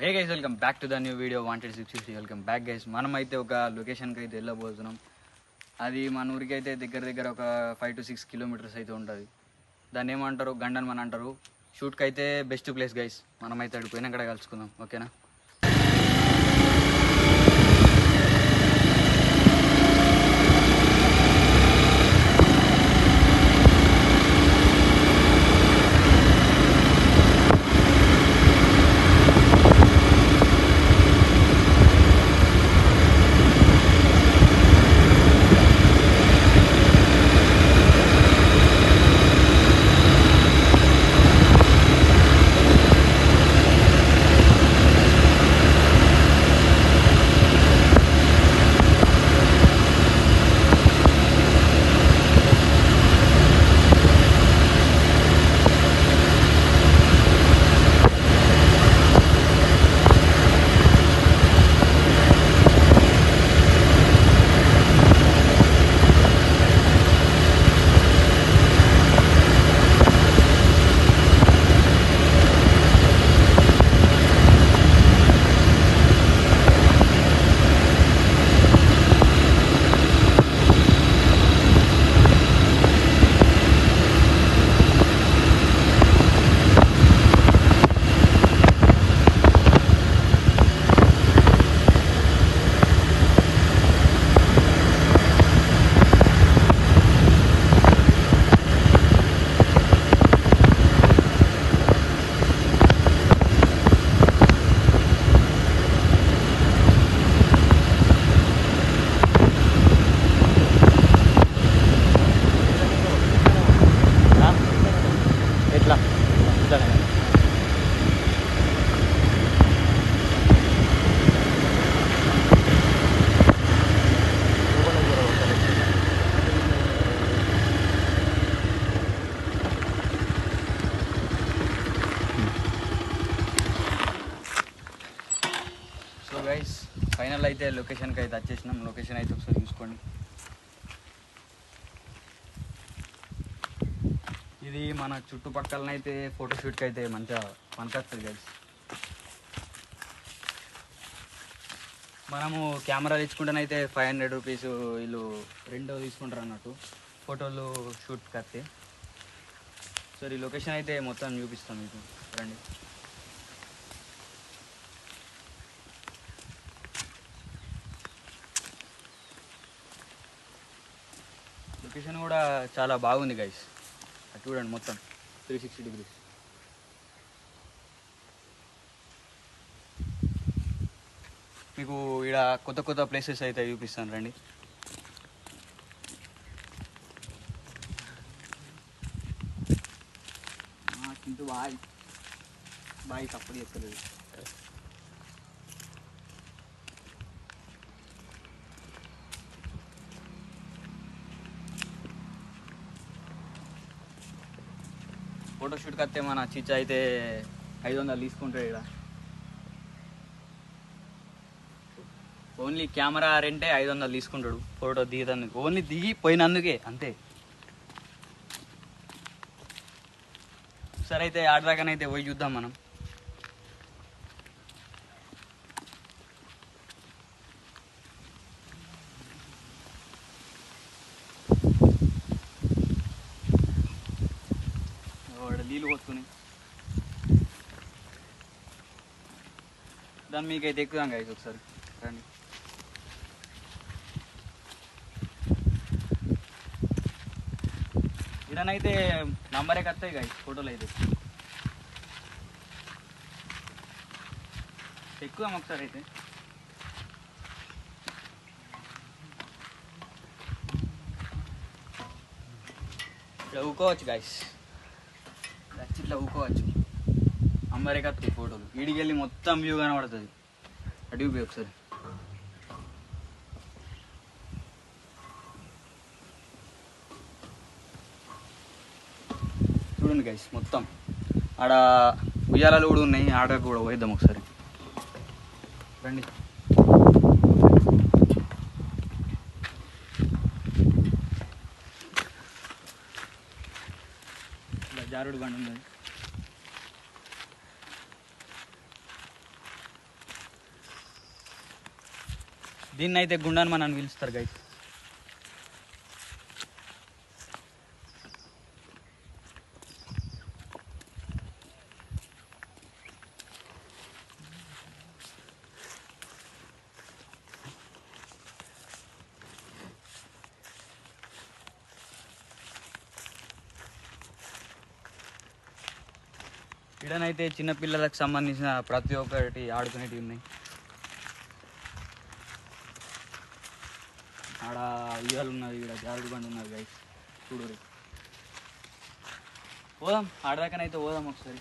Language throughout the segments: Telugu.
Hey guys, welcome back to the new video wanted 660. Welcome back guys. మనం అయితే ఒక లొకేషన్కి అయితే వెళ్ళబోతున్నాం. అది మన ఊరికి అయితే దగ్గర ఒక 5 to 6 కిలోమీటర్స్ అయితే ఉంటుంది. దాన్ని ఏమంటారు, గండన్ మన అంటారు. షూట్కి అయితే బెస్ట్ ప్లేస్ గైస్. మనమైతే అడిగిపోయినా అక్కడ కలుసుకుందాం, ఓకేనా? సో గైస్, ఫైనల్ అయితే లొకేషన్కి అయితే వచ్చేసినాం. లొకేషన్ అయితే ఒకసారి చూసుకోండి. ఇది మన చుట్టుపక్కలనైతే ఫోటోషూట్కి అయితే మంచిగా పనికొస్తుంది గైస్. మనము కెమెరా తెచ్చుకుంటేనైతే 500 రూపీస్ వీళ్ళు రెండో తీసుకుంటారు అన్నట్టు ఫోటోలు షూట్కి వస్తే. సో ఈ లొకేషన్ అయితే మొత్తం చూపిస్తాం మీకు, రండి. లొకేషన్ కూడా చాలా బాగుంది గైస్. అది చూడండి, మొత్తం 360 degrees. మీకు ఇక్కడ కొత్త ప్లేసెస్ అయితే చూపిస్తాను, రండి. చింటూ బాయ్ తప్పదు చెప్పలేదు. ఫోటోషూట్కి వస్తే మన చిచ్చ అయితే 500 తీసుకుంటాడు. ఇక్కడ ఓన్లీ కెమెరా రెంటే 500 తీసుకుంటాడు ఫోటో దిగేందుకు. ఓన్లీ దిగి పోయినందుకే, అంతే. సరే అయితే ఆడదాకానైతే పోయి చూద్దాం మనం. నీళ్ళు పోసుకుని దాన్ని మీకైతే ఎక్కుదాం గైస్, ఒకసారి రండి. ఇడనైతే నంబరే వస్తాయి గైస్ ఫోటోలు అయితే. ఎక్కుదాం ఒకసారి అయితే. ఇట్లా ఊకోవచ్చు గైస్, ఇట్లా ఊకోవచ్చు. అంబరే కత్తాయి ఫోటోలు. ఈడికి వెళ్ళి మొత్తం వ్యూ కనబడుతుంది. అడిగి పోయి ఒకసారి చూడండి గైస్. మొత్తం ఆడ ఉయ్యాలలు కూడా ఉన్నాయి, ఆడ కూడా పోయిద్దాం ఒకసారి, రండి. ఇలా జారుడు బండి ఉంది. దీన్ని అయితే గుండాన్ని మనం పిలుస్తారు గైస్. ఇక్కడనైతే చిన్నపిల్లలకు సంబంధించిన ప్రతి ఒక్కటి ఆడుకునేటివి ఉన్నాయి. ఆడ ఉయ్యాలు ఉన్నది, ఇక్కడ జారుడు బండి ఉన్నది గైస్, చూడు. పోదాం ఆడదాకానైతే పోదాం ఒకసారి.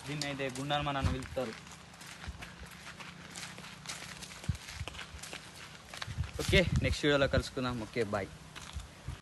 దీన్ని అయితే గుండాన్ని మనల్ని పిలుస్తారు. ఓకే, నెక్స్ట్ వీడియోలో కలుసుకుందాం. Okay, bye.